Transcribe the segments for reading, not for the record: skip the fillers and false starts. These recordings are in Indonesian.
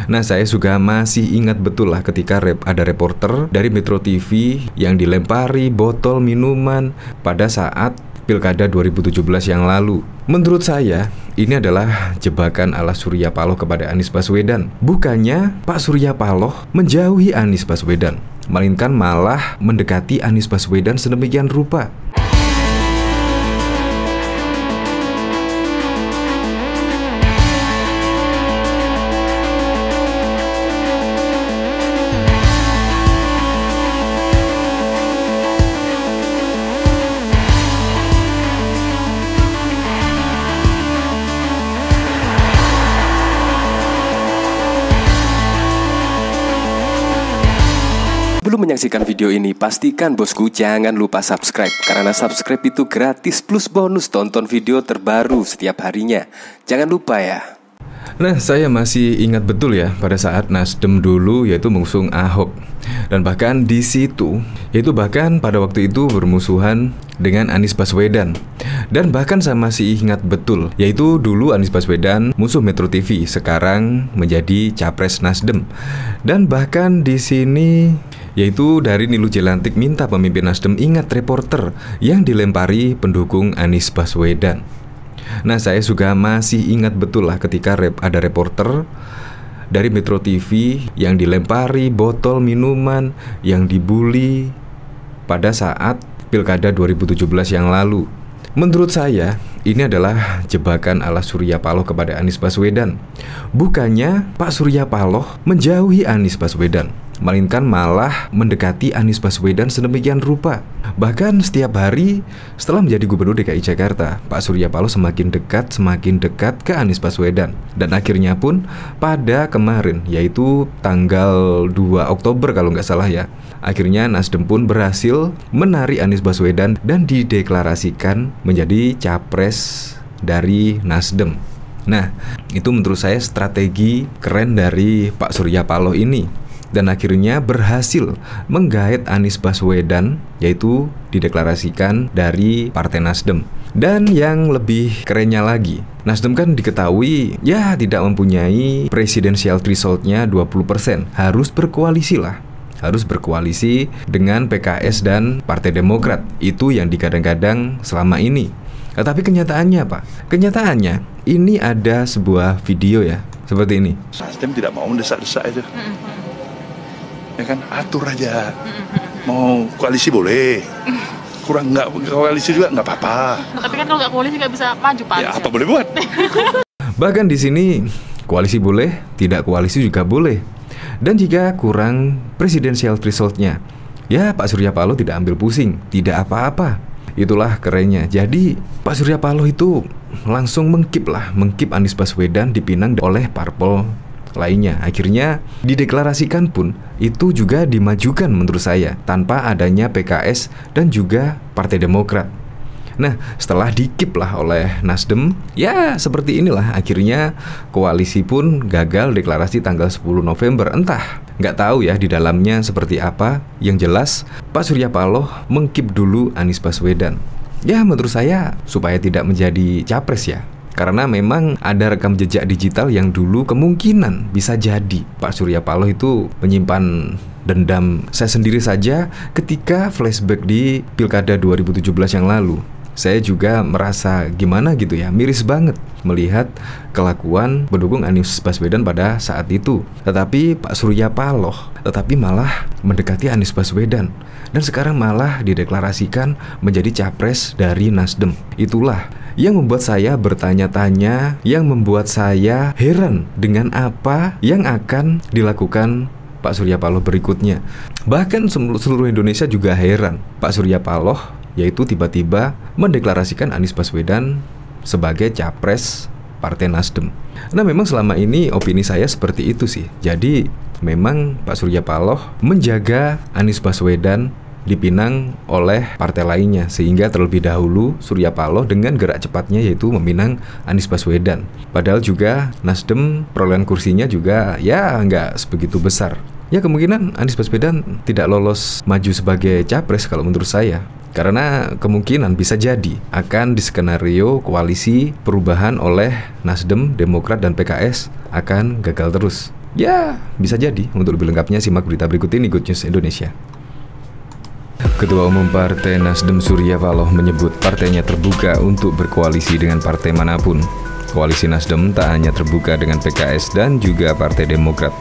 Nah, saya juga masih ingat betul lah ketika ada reporter dari Metro TV yang dilempari botol minuman pada saat Pilkada 2017 yang lalu. Menurut saya, ini adalah jebakan ala Surya Paloh kepada Anies Baswedan. Bukannya Pak Surya Paloh menjauhi Anies Baswedan, melainkan malah mendekati Anies Baswedan sedemikian rupa. Sebelum menyaksikan video ini, pastikan bosku jangan lupa subscribe. Karena subscribe itu gratis plus bonus tonton video terbaru setiap harinya. Jangan lupa ya. Nah, saya masih ingat betul ya pada saat Nasdem dulu yaitu mengusung Ahok. Dan bahkan di situ, yaitu bahkan pada waktu itu bermusuhan dengan Anies Baswedan. Dan bahkan saya masih ingat betul, yaitu dulu Anies Baswedan musuh Metro TV, sekarang menjadi capres Nasdem. Dan bahkan di sini, yaitu dari Nilu Jelantik minta pemimpin Nasdem ingat reporter yang dilempari pendukung Anies Baswedan. Nah, saya juga masih ingat betul lah ketika ada reporter dari Metro TV yang dilempari botol minuman, yang dibully pada saat Pilkada 2017 yang lalu. Menurut saya, ini adalah jebakan ala Surya Paloh kepada Anies Baswedan. Bukannya Pak Surya Paloh menjauhi Anies Baswedan, melainkan malah mendekati Anies Baswedan sedemikian rupa. Bahkan setiap hari setelah menjadi Gubernur DKI Jakarta, Pak Surya Paloh semakin dekat ke Anies Baswedan. Dan akhirnya pun pada kemarin, yaitu tanggal 2 Oktober kalau nggak salah ya, akhirnya Nasdem pun berhasil menarik Anies Baswedan dan dideklarasikan menjadi capres dari Nasdem. Nah, itu menurut saya strategi keren dari Pak Surya Paloh ini. Dan akhirnya berhasil menggait Anies Baswedan, yaitu dideklarasikan dari Partai Nasdem. Dan yang lebih kerennya lagi, Nasdem kan diketahui ya tidak mempunyai presidensial threshold-nya 20%. Harus berkoalisi lah. Harus berkoalisi dengan PKS dan Partai Demokrat. Itu yang digadang-gadang selama ini. Tapi kenyataannya apa? Kenyataannya ini ada sebuah video ya, seperti ini. Nasdem tidak mau mendesak-desak itu. Ya kan, atur aja. Mau koalisi boleh, kurang nggak koalisi juga nggak apa-apa. Tapi kan kalau nggak koalisi nggak bisa maju Pak. Ya apa boleh buat. Bahkan di sini koalisi boleh, tidak koalisi juga boleh. Dan jika kurang presidensial threshold-nya, ya Pak Surya Paloh tidak ambil pusing, tidak apa-apa. Itulah kerennya. Jadi Pak Surya Paloh itu langsung mengkip Anies Baswedan dipinang oleh parpol lainnya. Akhirnya dideklarasikan pun itu juga dimajukan menurut saya tanpa adanya PKS dan juga Partai Demokrat. Nah, setelah dikip lah oleh Nasdem, ya seperti inilah akhirnya koalisi pun gagal deklarasi tanggal 10 November. Entah, nggak tahu ya di dalamnya seperti apa. Yang jelas Pak Surya Paloh mengkip dulu Anies Baswedan. Ya menurut saya supaya tidak menjadi capres ya. Karena memang ada rekam jejak digital yang dulu kemungkinan bisa jadi Pak Surya Paloh itu menyimpan dendam. Saya sendiri saja ketika flashback di Pilkada 2017 yang lalu, saya juga merasa gimana gitu ya, miris banget melihat kelakuan pendukung Anies Baswedan pada saat itu. Tetapi Pak Surya Paloh malah mendekati Anies Baswedan dan sekarang malah dideklarasikan menjadi capres dari Nasdem. Itulah yang membuat saya bertanya-tanya, yang membuat saya heran dengan apa yang akan dilakukan Pak Surya Paloh berikutnya. Bahkan seluruh Indonesia juga heran. Pak Surya Paloh yaitu tiba-tiba mendeklarasikan Anies Baswedan sebagai capres Partai Nasdem. Nah, memang selama ini opini saya seperti itu sih. Jadi memang Pak Surya Paloh menjaga Anies Baswedan dipinang oleh partai lainnya, sehingga terlebih dahulu Surya Paloh dengan gerak cepatnya yaitu meminang Anies Baswedan. Padahal juga Nasdem perolehan kursinya juga ya nggak sebegitu besar. Ya kemungkinan Anies Baswedan tidak lolos maju sebagai capres kalau menurut saya. Karena kemungkinan bisa jadi akan diskenario koalisi perubahan oleh Nasdem, Demokrat, dan PKS akan gagal terus. Ya, bisa jadi. Untuk lebih lengkapnya simak berita berikut ini, Good News Indonesia. Ketua Umum Partai Nasdem Surya Paloh menyebut partainya terbuka untuk berkoalisi dengan partai manapun. Koalisi Nasdem tak hanya terbuka dengan PKS dan juga Partai Demokrat.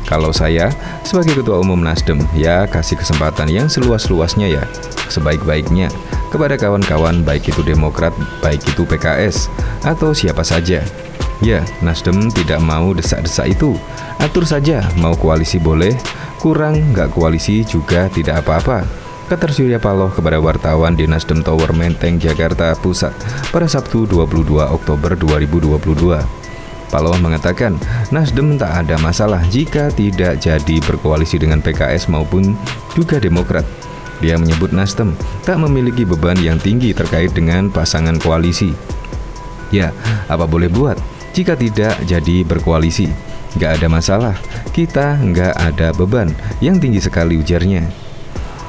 Kalau saya sebagai Ketua Umum Nasdem, ya kasih kesempatan yang seluas-luasnya ya, sebaik-baiknya kepada kawan-kawan baik itu Demokrat, baik itu PKS, atau siapa saja. Ya, Nasdem tidak mau desak-desak itu. Atur saja, mau koalisi boleh, kurang nggak koalisi juga tidak apa-apa, kata Surya Paloh kepada wartawan di Nasdem Tower Menteng, Jakarta Pusat pada Sabtu 22 Oktober 2022. Paloh mengatakan, Nasdem tak ada masalah jika tidak jadi berkoalisi dengan PKS maupun juga Demokrat. Dia menyebut Nasdem tak memiliki beban yang tinggi terkait dengan pasangan koalisi. Ya, apa boleh buat jika tidak jadi berkoalisi? Gak ada masalah, kita gak ada beban yang tinggi sekali, ujarnya.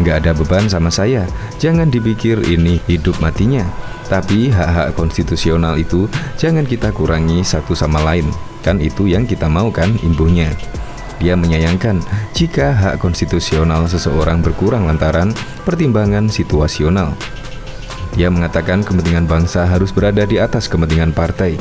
Gak ada beban sama saya, jangan dipikir ini hidup matinya. Tapi hak-hak konstitusional itu jangan kita kurangi satu sama lain. Kan itu yang kita mau kan, imbuhnya. Dia menyayangkan jika hak konstitusional seseorang berkurang lantaran pertimbangan situasional. Dia mengatakan kepentingan bangsa harus berada di atas kepentingan partai.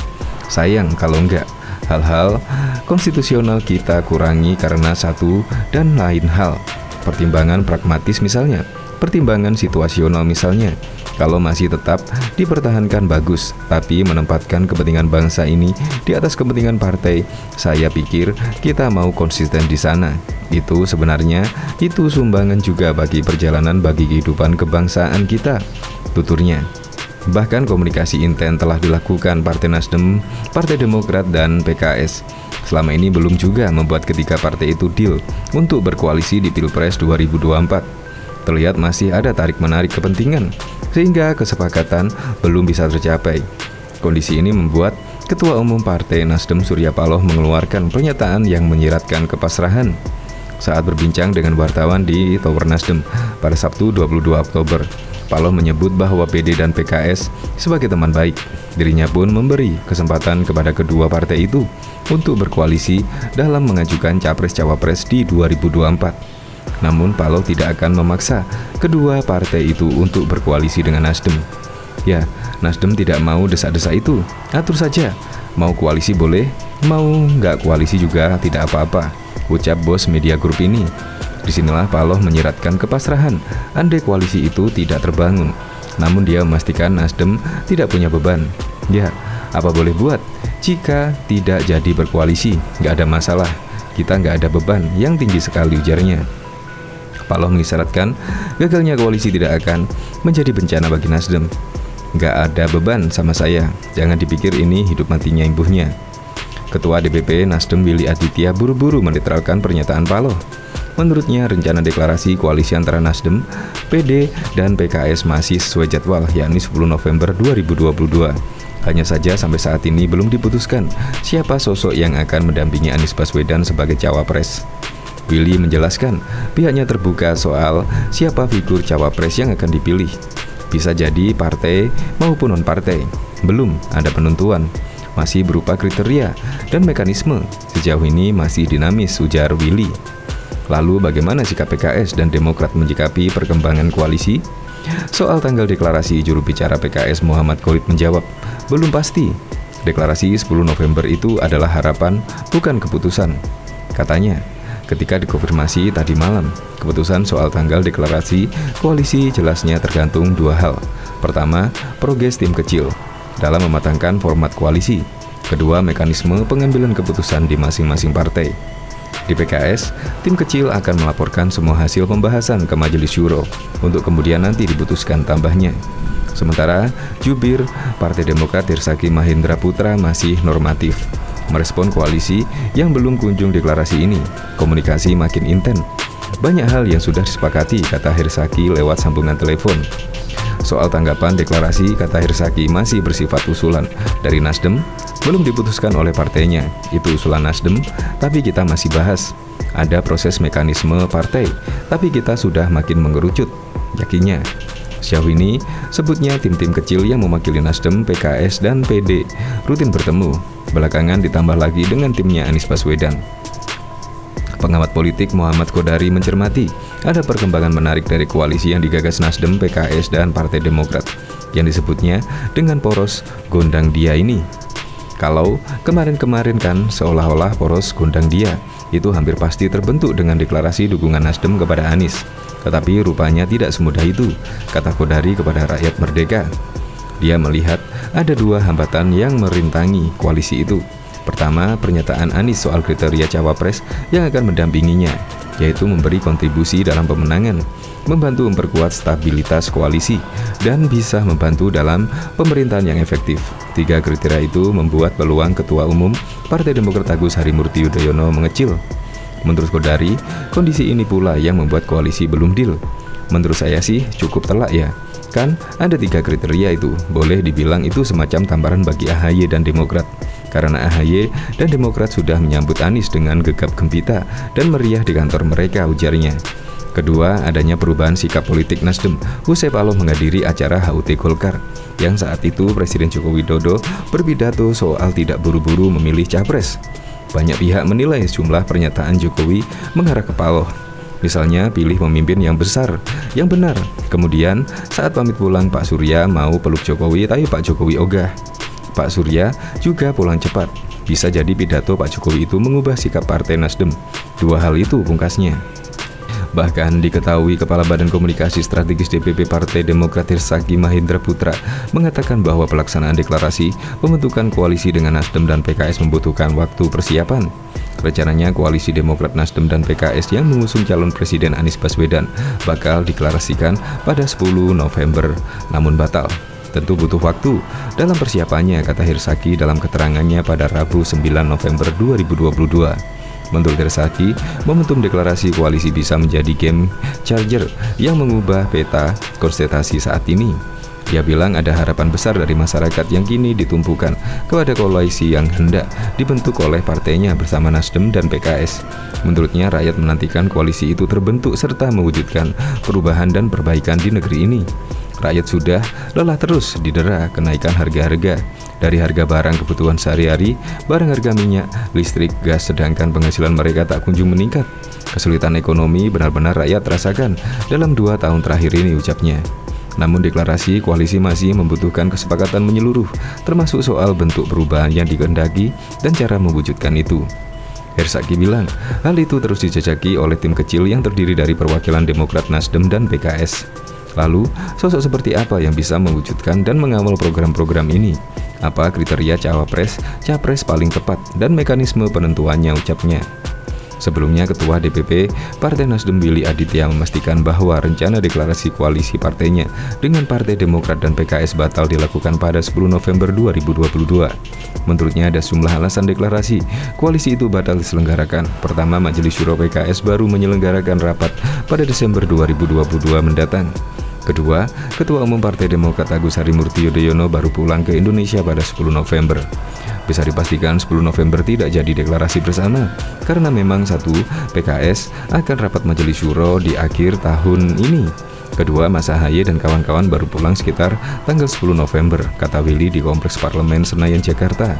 Sayang kalau enggak, hal-hal konstitusional kita kurangi karena satu dan lain hal. Pertimbangan pragmatis misalnya, pertimbangan situasional misalnya. Kalau masih tetap dipertahankan bagus, tapi menempatkan kepentingan bangsa ini di atas kepentingan partai, saya pikir kita mau konsisten di sana. Itu sebenarnya itu sumbangan juga bagi perjalanan bagi kehidupan kebangsaan kita, tuturnya. Bahkan komunikasi intens telah dilakukan Partai Nasdem, Partai Demokrat, dan PKS. Selama ini belum juga membuat ketiga partai itu deal untuk berkoalisi di Pilpres 2024. Terlihat masih ada tarik-menarik kepentingan, sehingga kesepakatan belum bisa tercapai. Kondisi ini membuat Ketua Umum Partai Nasdem Surya Paloh mengeluarkan pernyataan yang menyiratkan kepasrahan. Saat berbincang dengan wartawan di Tower Nasdem pada Sabtu 22 Oktober, Paloh menyebut bahwa PD dan PKS sebagai teman baik. Dirinya pun memberi kesempatan kepada kedua partai itu untuk berkoalisi dalam mengajukan Capres-Cawapres di 2024. Namun Paloh tidak akan memaksa kedua partai itu untuk berkoalisi dengan Nasdem. Ya, Nasdem tidak mau desak-desak itu. Atur saja, mau koalisi boleh, mau nggak koalisi juga tidak apa-apa, ucap bos media grup ini. Disinilah Paloh menyiratkan kepasrahan andai koalisi itu tidak terbangun. Namun dia memastikan Nasdem tidak punya beban. Ya, apa boleh buat jika tidak jadi berkoalisi, nggak ada masalah. Kita nggak ada beban yang tinggi sekali, ujarnya. Paloh mengisyaratkan gagalnya koalisi tidak akan menjadi bencana bagi Nasdem. Nggak ada beban sama saya, jangan dipikir ini hidup matinya, imbuhnya. Ketua DPP Nasdem Willy Aditya buru-buru menetralkan pernyataan Paloh. Menurutnya rencana deklarasi koalisi antara Nasdem, PD, dan PKS masih sesuai jadwal, yakni 10 November 2022. Hanya saja sampai saat ini belum diputuskan siapa sosok yang akan mendampingi Anies Baswedan sebagai cawapres. Willy menjelaskan pihaknya terbuka soal siapa figur cawapres yang akan dipilih. Bisa jadi partai maupun non-partai. Belum ada penentuan, masih berupa kriteria dan mekanisme. Sejauh ini masih dinamis, ujar Willy. Lalu bagaimana sikap PKS dan Demokrat menyikapi perkembangan koalisi? Soal tanggal deklarasi, juru bicara PKS Muhammad Khalid menjawab, belum pasti. Deklarasi 10 November itu adalah harapan, bukan keputusan. Katanya, ketika dikonfirmasi tadi malam, keputusan soal tanggal deklarasi koalisi jelasnya tergantung dua hal. Pertama, progres tim kecil dalam mematangkan format koalisi. Kedua, mekanisme pengambilan keputusan di masing-masing partai. Di PKS, tim kecil akan melaporkan semua hasil pembahasan ke Majelis Syuro untuk kemudian nanti diputuskan tambahnya. Sementara jubir Partai Demokrat Hersaki Mahendra Putra masih normatif merespon koalisi yang belum kunjung deklarasi ini. Komunikasi makin intens. Banyak hal yang sudah disepakati, kata Hersaki lewat sambungan telepon. Soal tanggapan deklarasi, kata Hersaki, masih bersifat usulan dari Nasdem, belum diputuskan oleh partainya. Itu usulan Nasdem, tapi kita masih bahas. Ada proses mekanisme partai, tapi kita sudah makin mengerucut, yakinnya. Sejauh ini, sebutnya tim-tim kecil yang mewakili Nasdem, PKS, dan PD rutin bertemu. Belakangan ditambah lagi dengan timnya Anies Baswedan. Pengamat politik Muhammad Qodari mencermati ada perkembangan menarik dari koalisi yang digagas Nasdem, PKS, dan Partai Demokrat yang disebutnya dengan poros gondang dia ini. Kalau kemarin-kemarin kan seolah-olah poros gondang dia itu hampir pasti terbentuk dengan deklarasi dukungan Nasdem kepada Anies. Tetapi rupanya tidak semudah itu, kata Qodari kepada Rakyat Merdeka. Dia melihat ada dua hambatan yang merintangi koalisi itu. Pertama, pernyataan Anies soal kriteria cawapres yang akan mendampinginya, yaitu memberi kontribusi dalam pemenangan, membantu memperkuat stabilitas koalisi, dan bisa membantu dalam pemerintahan yang efektif. Tiga kriteria itu membuat peluang Ketua Umum Partai Demokrat Agus Harimurti Yudhoyono mengecil. Menurut Qodari, kondisi ini pula yang membuat koalisi belum deal. Menurut saya sih cukup telak ya. Kan ada tiga kriteria itu, boleh dibilang itu semacam tamparan bagi AHY dan Demokrat. Karena AHY dan Demokrat sudah menyambut Anies dengan gegap gempita dan meriah di kantor mereka, ujarnya. Kedua, adanya perubahan sikap politik Nasdem usai Paloh menghadiri acara HUT Golkar, yang saat itu Presiden Joko Widodo berpidato soal tidak buru-buru memilih capres. Banyak pihak menilai jumlah pernyataan Jokowi mengarah ke Paloh. Misalnya pilih pemimpin yang besar, yang benar. Kemudian saat pamit pulang Pak Surya mau peluk Jokowi tapi Pak Jokowi ogah. Pak Surya juga pulang cepat. Bisa jadi pidato Pak Jokowi itu mengubah sikap Partai Nasdem. Dua hal itu pungkasnya. Bahkan diketahui Kepala Badan Komunikasi Strategis DPP Partai Demokrat Hersaki Mahendra Putra mengatakan bahwa pelaksanaan deklarasi pembentukan koalisi dengan Nasdem dan PKS membutuhkan waktu persiapan. Rencananya koalisi Demokrat, Nasdem, dan PKS yang mengusung calon Presiden Anies Baswedan bakal deklarasikan pada 10 November, namun batal. Tentu butuh waktu dalam persiapannya, kata Hersaki dalam keterangannya pada Rabu 9 November 2022. Menurut Hersaki, momentum deklarasi koalisi bisa menjadi game changer yang mengubah peta konstelasi saat ini. Dia bilang ada harapan besar dari masyarakat yang kini ditumpukan kepada koalisi yang hendak dibentuk oleh partainya bersama Nasdem dan PKS. Menurutnya, rakyat menantikan koalisi itu terbentuk serta mewujudkan perubahan dan perbaikan di negeri ini. Rakyat sudah lelah terus didera kenaikan harga-harga, dari harga barang kebutuhan sehari-hari, barang harga minyak, listrik, gas, sedangkan penghasilan mereka tak kunjung meningkat. Kesulitan ekonomi benar-benar rakyat rasakan dalam 2 tahun terakhir ini, ucapnya. Namun deklarasi koalisi masih membutuhkan kesepakatan menyeluruh, termasuk soal bentuk perubahan yang dikehendaki dan cara mewujudkan itu. Hersaki bilang, hal itu terus dijajaki oleh tim kecil yang terdiri dari perwakilan Demokrat, Nasdem, dan PKS. Lalu, sosok seperti apa yang bisa mewujudkan dan mengawal program-program ini? Apa kriteria cawapres, capres paling tepat, dan mekanisme penentuannya, ucapnya. Sebelumnya, Ketua DPP Partai Nasdem Willy Aditya memastikan bahwa rencana deklarasi koalisi partainya dengan Partai Demokrat dan PKS batal dilakukan pada 10 November 2022. Menurutnya ada sejumlah alasan deklarasi koalisi itu batal diselenggarakan. Pertama, Majelis Syuro PKS baru menyelenggarakan rapat pada Desember 2022 mendatang. Kedua, Ketua Umum Partai Demokrat Agus Harimurti Yudhoyono baru pulang ke Indonesia pada 10 November. Bisa dipastikan 10 November tidak jadi deklarasi bersama, karena memang satu, PKS akan rapat Majelis Syuro di akhir tahun ini. Kedua, Mas AHY dan kawan-kawan baru pulang sekitar tanggal 10 November, kata Willy di Kompleks Parlemen Senayan, Jakarta.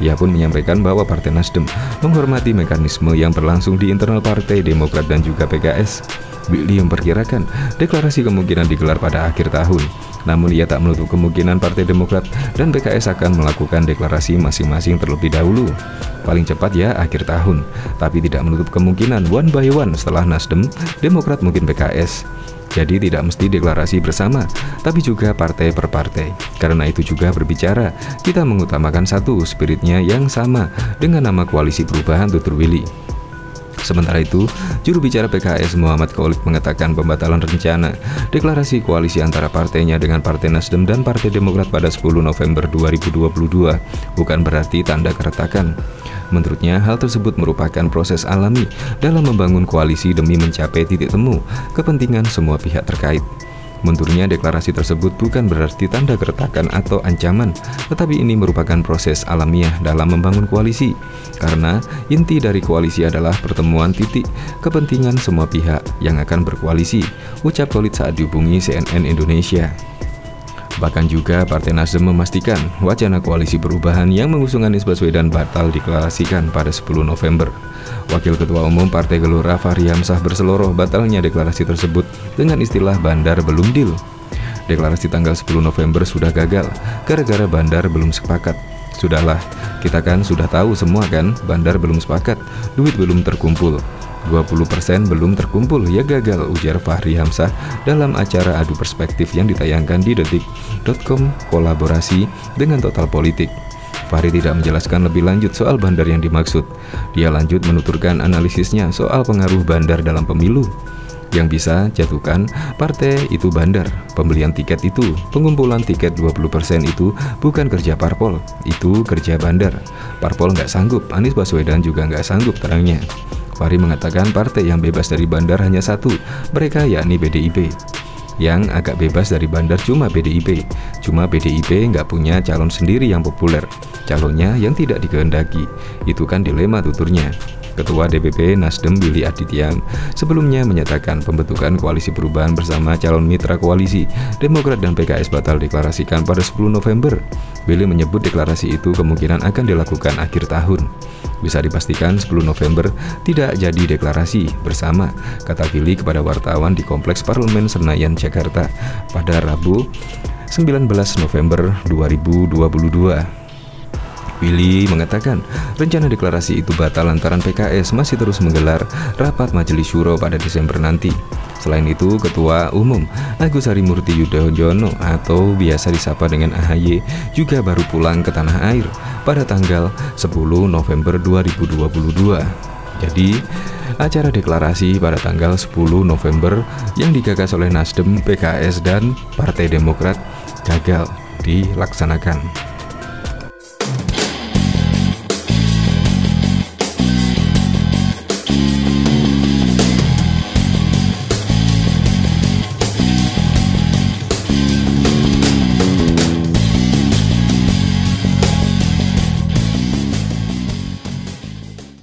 Ia pun menyampaikan bahwa Partai Nasdem menghormati mekanisme yang berlangsung di internal Partai Demokrat dan juga PKS. Willy memperkirakan deklarasi kemungkinan digelar pada akhir tahun. Namun ia tak menutup kemungkinan Partai Demokrat dan PKS akan melakukan deklarasi masing-masing terlebih dahulu. Paling cepat ya akhir tahun, tapi tidak menutup kemungkinan one by one setelah Nasdem, Demokrat mungkin PKS. Jadi tidak mesti deklarasi bersama, tapi juga partai per partai. Karena itu juga berbicara, kita mengutamakan satu, spiritnya yang sama dengan nama Koalisi Perubahan, tutur Willy. Sementara itu, juru bicara PKS Muhammad Khalid mengatakan pembatalan rencana deklarasi koalisi antara partainya dengan Partai Nasdem dan Partai Demokrat pada 10 November 2022 bukan berarti tanda keretakan. Menurutnya, hal tersebut merupakan proses alami dalam membangun koalisi demi mencapai titik temu kepentingan semua pihak terkait. Menurutnya, deklarasi tersebut bukan berarti tanda keretakan atau ancaman, tetapi ini merupakan proses alamiah dalam membangun koalisi. Karena inti dari koalisi adalah pertemuan titik kepentingan semua pihak yang akan berkoalisi, ucap Khalid saat dihubungi CNN Indonesia. Bahkan juga Partai Nasdem memastikan wacana koalisi perubahan yang mengusung Anies Baswedan batal deklarasikan pada 10 November. Wakil Ketua Umum Partai Gelora Fahri Hamzah berseloroh batalnya deklarasi tersebut dengan istilah bandar belum deal. Deklarasi tanggal 10 November sudah gagal gara-gara bandar belum sepakat. Sudahlah, kita kan sudah tahu semua kan, bandar belum sepakat, duit belum terkumpul. 20% belum terkumpul, ya gagal, ujar Fahri Hamzah dalam acara adu perspektif yang ditayangkan di detik.com kolaborasi dengan Total Politik. Fahri tidak menjelaskan lebih lanjut soal bandar yang dimaksud. Dia lanjut menuturkan analisisnya soal pengaruh bandar dalam pemilu. Yang bisa jatuhkan partai itu bandar. Pembelian tiket itu, pengumpulan tiket 20% itu bukan kerja parpol, itu kerja bandar. Parpol nggak sanggup, Anies Baswedan juga nggak sanggup, terangnya. Fahri mengatakan partai yang bebas dari bandar hanya satu, mereka yakni PDIP. Yang agak bebas dari bandar cuma PDIP. Cuma PDIP nggak punya calon sendiri yang populer, calonnya yang tidak dikehendaki. Itu kan dilema, tuturnya. Ketua DPP Nasdem Willy Aditya sebelumnya menyatakan pembentukan koalisi perubahan bersama calon mitra koalisi Demokrat dan PKS batal deklarasikan pada 10 November. Willy menyebut deklarasi itu kemungkinan akan dilakukan akhir tahun. Bisa dipastikan 10 November tidak jadi deklarasi bersama, kata Willy kepada wartawan di Kompleks Parlemen Senayan, Jakarta pada Rabu 19 November 2022. Willy mengatakan rencana deklarasi itu batal lantaran PKS masih terus menggelar rapat Majelis Syuro pada Desember nanti. Selain itu, Ketua Umum Agus Harimurti Yudhoyono atau biasa disapa dengan AHY juga baru pulang ke tanah air pada tanggal 10 November 2022. Jadi, acara deklarasi pada tanggal 10 November yang digagas oleh Nasdem, PKS, dan Partai Demokrat gagal dilaksanakan.